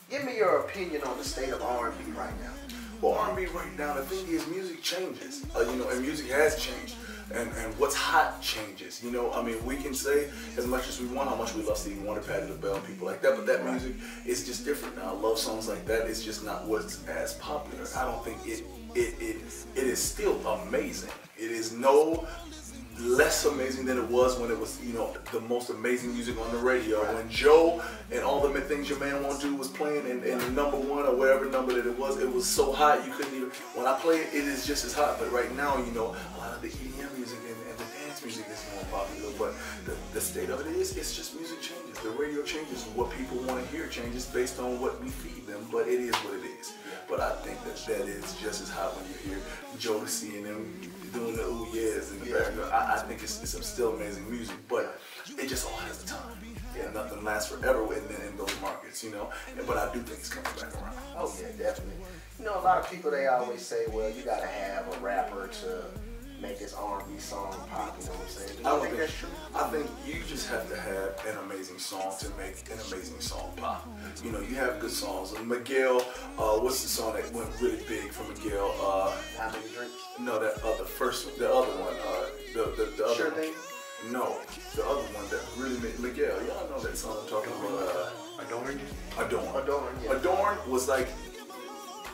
Give me your opinion on the state of R&B right now. Well, R&B right now, the thing is, music changes. You know, and music has changed. And what's hot changes. You know, I mean, we can say as much as we want how much we love Stevie Wonder, Patti LaBelle, and people like that, but that music is just different now. Love songs like that is just not what's as popular. I don't think it is still amazing. It is no less amazing than it was when it was, you know, the most amazing music on the radio. Right. When Joe and All the Things Your Man Won't Do was playing and number one or whatever number that it was so hot you couldn't even, when I play it, it is just as hot. But right now, you know, a lot of the EDM music and the dance music is more popular, but the state of it is, it's just music changes. The radio changes. What people want to hear changes based on what we feed them, but it is what it is. But I think that is just as hot when you hear Jodeci and them doing the ooh yeahs in the background. I think it's still amazing music, but it just all has a time. Yeah, nothing lasts forever in those markets, you know. But I do think it's coming back around. Oh yeah, definitely. You know, a lot of people, they always say, well, you gotta have a rapper to make this R&B song pop. You know what I'm saying? I don't think that's true. I think you just have to have an amazing song to make an amazing song pop. You know, you have good songs. Miguel, what's the song that went really big for Miguel? How Many Drinks? No, the other one. The other Sure one. Thing? No, the other one that really made Miguel. Y'all know that song I'm talking about. Adorn? Yeah. Adorn was like,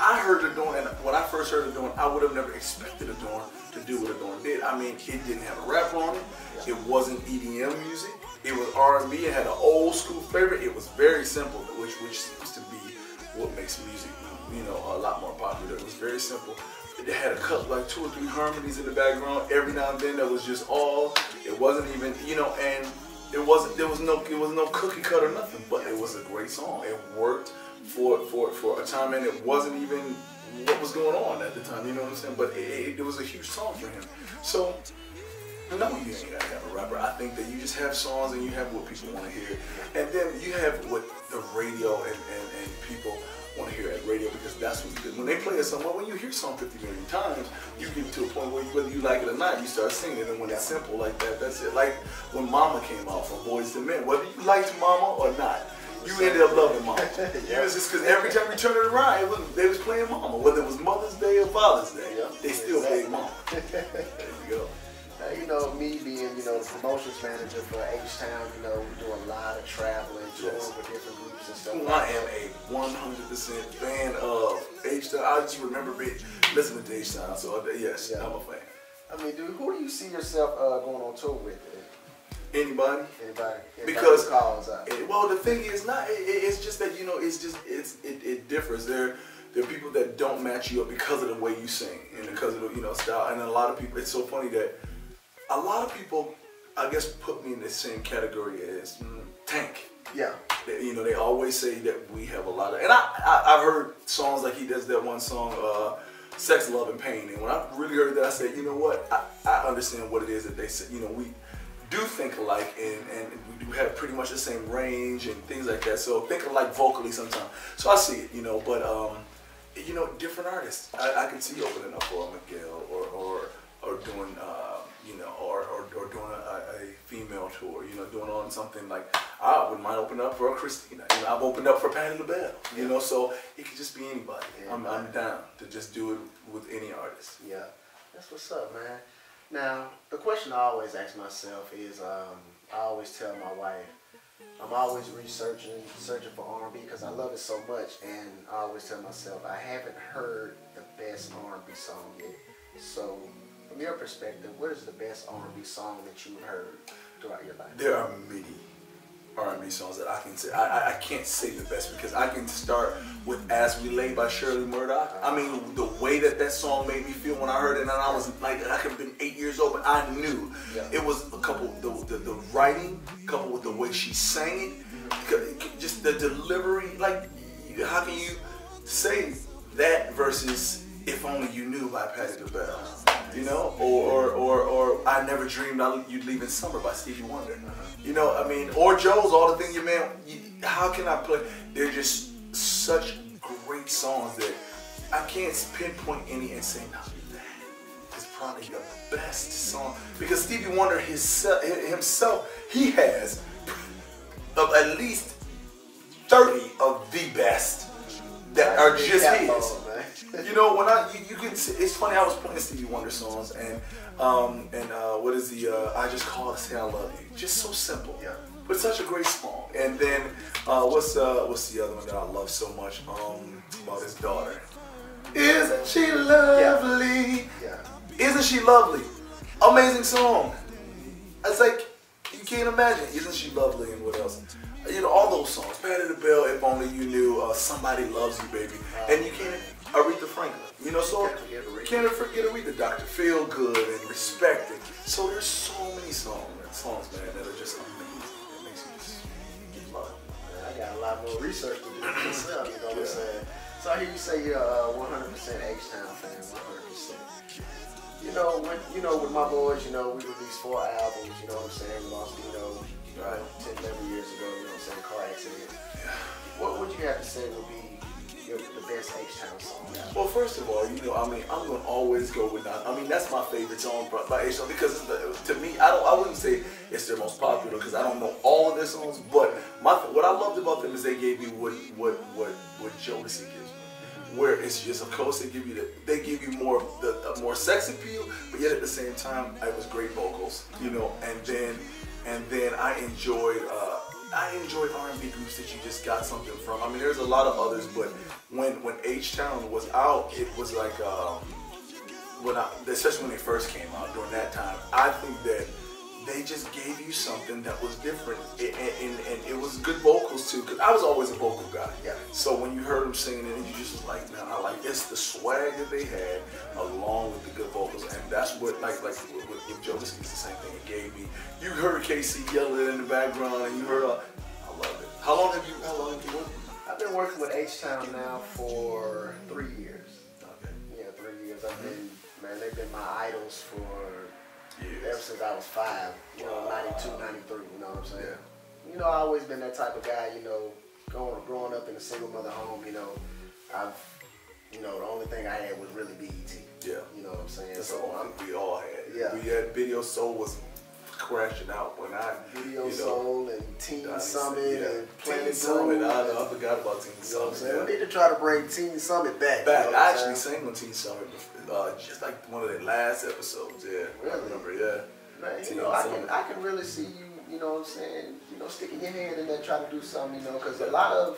I heard Adorn, and when I first heard Adorn, I would have never expected Adorn to do what Adorn did. I mean, it didn't have a rap on it. It wasn't EDM music. It was R&B. It had an old school flavor. It was very simple, which seems to be what makes music, you know, a lot more popular. It was very simple. It had a couple, like 2 or 3 harmonies in the background. Every now and then, that was just all. It wasn't even, you know, and it wasn't. There was no cookie cut or nothing. But it was a great song. It worked for a time, and it wasn't even what was going on at the time. You know what I'm saying? But it was a huge song for him. So no, you ain't gotta have a rapper. I think that you just have songs and you have what people want to hear, and then you have what the radio and people want to hear at radio, because that's what when they play a song. Well, when you hear a song 50 million times, you get to a point where whether you like it or not, you start singing it. And when it's simple like that, that's it. Like when Mama came out from Boyz II Men, whether you liked Mama or not, you ended up loving Mama. It was just because every time you turn it around, they was playing Mama. Whether it was Mother's Day or Father's Day, they still played Mama. There you go. You know, me being, you know, the promotions manager for H-Town, you know, we do a lot of traveling, touring with different groups and stuff. I am a 100% fan of H-Town. I just remember listening to H-Town, so yes, I'm a fan. I mean, dude, who do you see yourself going on tour with? Anybody. Because calls out. Well, the thing is, it's just that, you know, it differs. There are people that don't match you up because of the way you sing and because of the, you know, style. And a lot of people, it's so funny that a lot of people, I guess, put me in the same category as Tank. Yeah. You know, they always say that we have a lot of, and I've heard songs like he does that one song, Sex, Love, and Pain. And when I really heard that, I said, you know what, I understand what it is that they say. You know, we do think alike, and we do have pretty much the same range and things like that. So think alike vocally sometimes. So I see it, you know, but you know, different artists. I can see opening up for a Miguel or doing you know, or doing a female tour, you know, doing on something like, I wouldn't mind opening up for a Christina. You know, I've opened up for Patti LaBelle, you know, so it could just be anybody. I'm down to just do it with any artist. Yeah, that's what's up, man. Now, the question I always ask myself is, I always tell my wife, I'm always searching for R&B because I love it so much, and I always tell myself, I haven't heard the best R&B song yet. So, from your perspective, what is the best R&B song that you've heard throughout your life? There are many R&B songs that I can say. I can't say the best because I can start with As We Lay by Shirley Murdoch. I mean, the way that song made me feel when I heard it, and I was like, I could have been 8 years old, but I knew it was a couple, the writing, coupled with the way she sang it, just the delivery. Like, how can you say that versus If Only You Knew by Patti LaBelle? You know, or I Never Dreamed You'd Leave in Summer by Stevie Wonder. You know, I mean, or Joe's All the Things Your Man how can I play? They're just such great songs that I can't pinpoint any and say, no, that is probably the best song. Because Stevie Wonder himself, he has at least 30 of the best that are just his. You know, when you can see, it's funny, I was playing Stevie Wonder songs and what is the I Just Called to Say I Love You. Just so simple. Yeah. But such a great song. And then what's the other one that I love so much? About his daughter. Isn't she lovely? Yeah. Isn't she lovely? Amazing song. It's like you can't imagine. Isn't she lovely? And what else? You know, all those songs. Patty the Bell, If Only You Knew, Somebody Loves You, Baby. And you can't, Aretha Franklin. You know, so can't forget Aretha. Dr. Feel Good and Respect It. So there's so many songs, man, that are just amazing. It makes you just love it. I got a lot more research to do myself, you know what I'm saying? So I hear you say you're a 100% H-Town fan, 100%. You know, with my boys, you know, we released 4 albums, you know what I'm saying? We lost, 10, 11 years ago, you know what I'm saying, car accident. Yeah. What would you have to say would be the best H-Town song? Well, first of all, you know, I mean, I'm gonna always go with that. I mean, that's my favorite song by H-Town because to me, I wouldn't say it's their most popular because I don't know all of their songs. But what I loved about them is they gave me what Jodeci gives me. Where it's just, of course, they give you more more sex appeal, but yet at the same time, it was great vocals, you know. And then I enjoyed R&B groups that you just got something from. I mean, there's a lot of others, but when H-Town was out, it was like especially when they first came out during that time, I think that they just gave you something that was different, and it was good vocals too. Cause I was always a vocal guy. Yeah. So when you heard them singing it, you just was like, man, I like this. The swag that they had, along with the good vocals, and that's what like with Jodeci, it's the same thing. It gave me. You heard Casey yelling in the background, and you heard, I love it. How long have you worked? I've been working with H-Town now for 3 years. Okay. Yeah, 3 years. They've been my idols for years. Ever since I was 5, you know, 92, 93, you know what I'm saying? Yeah. You know, I've always been that type of guy, you know, growing up in a single mother home, you know, the only thing I had was really BET. Yeah. You know what I'm saying? That's all we all had. Yeah. We had Video Soul was crashing out when Video Soul and Teen Summit and Teen Summit. I forgot about Teen Summit. We need to try to bring Teen Summit back. I actually sang on Teen Summit just like one of their last episodes. Yeah, really? I remember. Yeah. Man, you know, I can really see you. You know what I'm saying? You know, sticking your hand in there, trying to do something. You know, because a lot of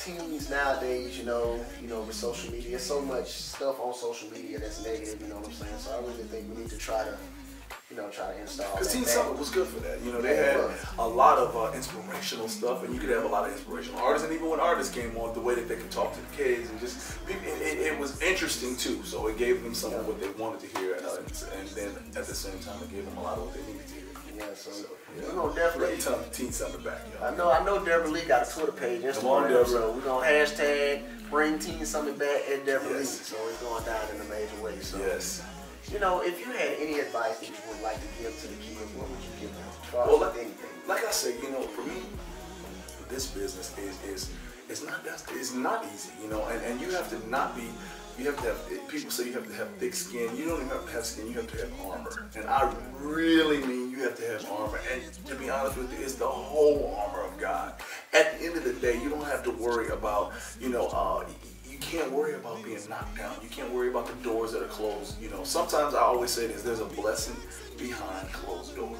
teens nowadays, you know, with social media, so much stuff on social media that's negative. You know what I'm saying? So I really think we need to try to install. Because Teen Summit was good for that. You know, they had a lot of inspirational stuff, and you could have a lot of inspirational artists. And even when artists came on, the way that they could talk to the kids and just, it was interesting too. So it gave them some of what they wanted to hear, and then at the same time, it gave them a lot of what they needed to hear. Yeah, so we're gonna definitely Teen Summit back. I know Deborah Lee got a Twitter page, Instagram, so we're gonna hashtag bring Teen Summit back at Deborah Lee. So it's going down in a major way. So yes. You know, if you had any advice that you would like to give to the kids, what would you give them? Well, like I say, you know, for me, this business is not easy, you know, and you have to not be. You have to have, people say you have to have thick skin. You don't even have to have skin, you have to have armor. And I really mean you have to have armor. And to be honest with you, it's the whole armor of God. At the end of the day, you don't have to worry about, you can't worry about being knocked down. You can't worry about the doors that are closed. You know, sometimes I always say this, there's a blessing behind closed doors.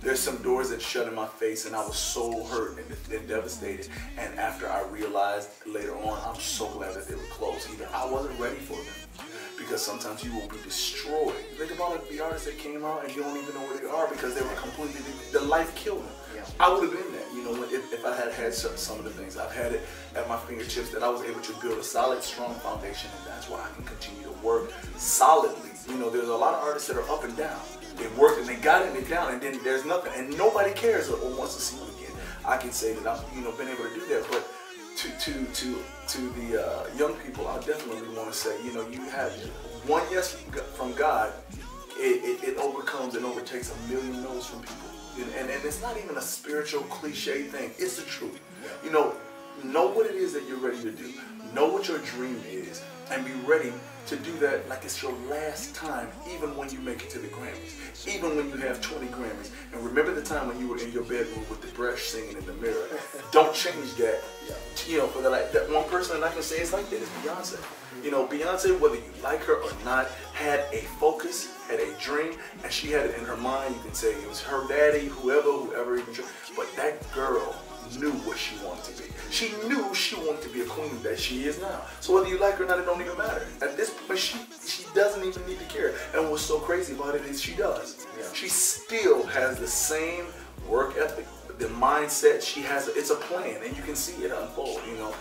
There's some doors that shut in my face, and I was so hurt and devastated. And after I realized later on, I'm so glad that they were closed. Either I wasn't ready for them, because sometimes you will be destroyed. Think about the artists that came out and you don't even know where they are because they were completely, the life killed them. Yeah. I would have been that, you know, if I had some of the things. I've had it at my fingertips that I was able to build a solid, strong foundation, and that's why I can continue to work solidly. You know, there's a lot of artists that are up and down. They worked and they got it and they down, and then there's nothing, and nobody cares or wants to see them again. I can say that I've been able to do that, but to the young people, I definitely want to say, you know, you have one yes from God, it overcomes and overtakes a million no's from people. and it's not even a spiritual cliche thing. It's the truth. You know what it is that you're ready to do. Know what your dream is, and be ready to do that like it's your last time, even when you make it to the Grammys, even when you have 20 Grammys. And remember the time when you were in your bedroom with the brush singing in the mirror. Don't change that. You know, for that one person that I can say it's like that is Beyonce. You know, Beyonce, whether you like her or not, had a focus, had a dream, and she had it in her mind. You can say it was her daddy, whoever even. But that girl knew what she wanted to be. She knew she wanted to be a queen that she is now. So whether you like her or not, it don't even matter. At this point, she doesn't even need to care. And what's so crazy about it is she does. She still has the same work ethic, the mindset. She has, it's a plan, and you can see it unfold, you know.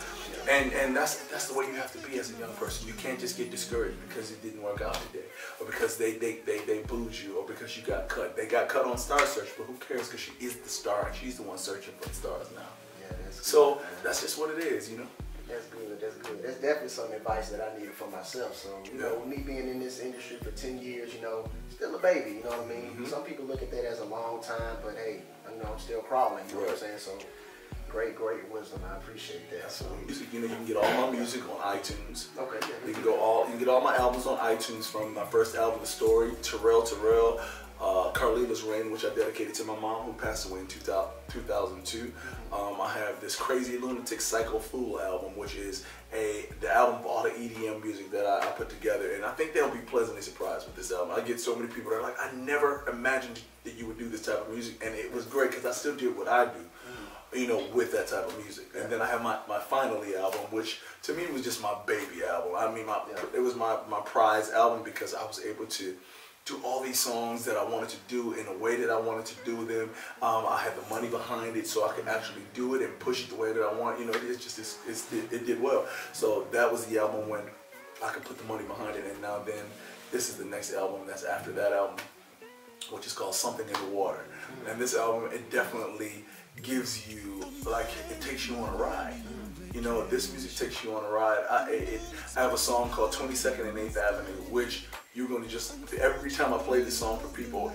And that's the way you have to be as a young person. You can't just get discouraged because it didn't work out today, or because they booed you, or because you got cut. They got cut on Star Search, but who cares? Because she is the star, and she's the one searching for the stars now. Yeah, that's good. So that's just what it is, you know. That's good. That's good. That's definitely some advice that I needed for myself. So you know, me being in this industry for 10 years, you know, still a baby. You know what I mean? Some people look at that as a long time, but hey, you know, I'm still crawling. You know what I'm saying? So. Great wisdom. I appreciate that. So music, you know, you can get all my music on iTunes. Okay. You can get all my albums on iTunes, from my first album, The Story, Terrell, Carlita's Reign, which I dedicated to my mom who passed away in 2002. I have this Crazy Lunatic Psycho Fool album, which is the album of all the EDM music that I put together, and I think they'll be pleasantly surprised with this album. I get so many people that are like, I never imagined that you would do this type of music, and it was great because I still did what I do. You know, with that type of music. And then I have my Finally album, which to me was just my baby album. I mean, it was my prize album because I was able to do all these songs that I wanted to do in a way that I wanted to do them. I had the money behind it, so I could actually do it and push it the way that I want. You know, it did well. So that was the album when I could put the money behind it. And now then, this is the next album that's after that album, which is called Something in the Water. And this album, it definitely gives you, like, it takes you on a ride. You know, this music takes you on a ride. I have a song called 22nd and 8th Avenue, which you're going to just, every time I play this song for people,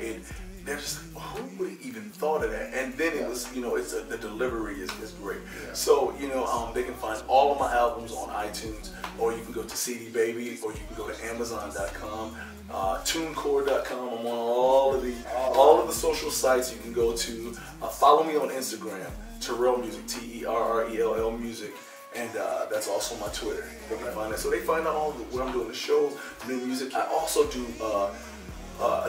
they're just like, who would have even thought of that? And then it was, you know, the delivery is great. So, you know, they can find all of my albums on iTunes, or you can go to CD Baby, or you can go to Amazon.com, TuneCore.com. I'm on all of the social sites. You can go to follow me on Instagram, Terrell Music, TERRELL Music. And that's also my Twitter. They can find that. So they find out all what I'm doing, the shows, new music. I also do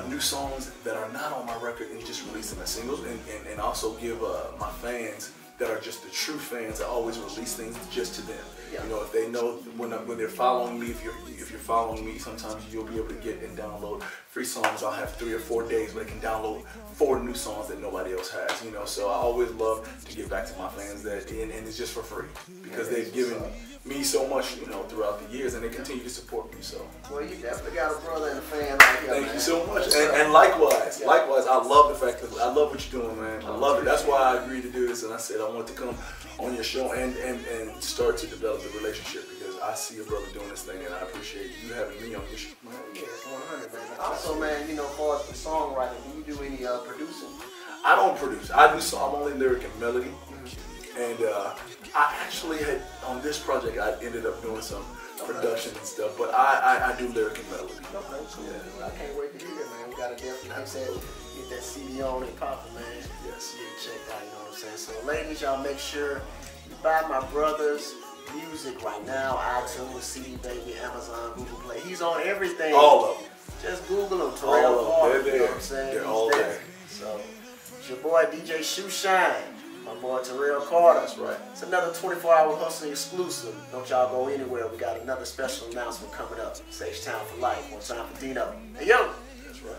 new songs that are not on my record and just release them as singles, and also give my fans that are just the true fans, I always release things just to them. You know, if they know when they're following me, if you're following me, sometimes you'll be able to get and download free songs. I'll have 3 or 4 days where they can download 4 new songs that nobody else has. You know, so I always love to give back to my fans that, and it's just for free because they've given me so much, you know, throughout the years, and they continue to support me. So. Well, you definitely got a brother and a fan like you. Thank you so much, and likewise, I love the fact that I love what you're doing, man. I love it. That's why I agreed to do this, and I said I want to come on your show and start to develop the relationship, because I see a brother doing this thing, and I appreciate you having me on your show. Yes, 100, man. Also, man, you know, as far as the songwriting, do you do any producing? I don't produce. I'm only lyric and melody. And I actually had, on this project, I ended up doing some production and stuff, but I do lyric and melody. Okay, cool. Yeah. I can't wait to hear it, man. We got to definitely, like I said, get that CD on and popping, man. Yes. Get checked out, you know what I'm saying? So, ladies, y'all make sure you buy my brother's music right now. iTunes, CD Baby, Amazon, Google Play. He's on everything. All of them. Just Google him, Terrell. All of them. They're there. You know what I'm saying? They're all there. So, it's your boy, DJShoeshine. My boy Terrell Carter. That's right. It's another 24-hour hustling exclusive. Don't y'all go anywhere. We got another special announcement coming up. Sage Town for life. One time for Dino. Hey, yo. That's right.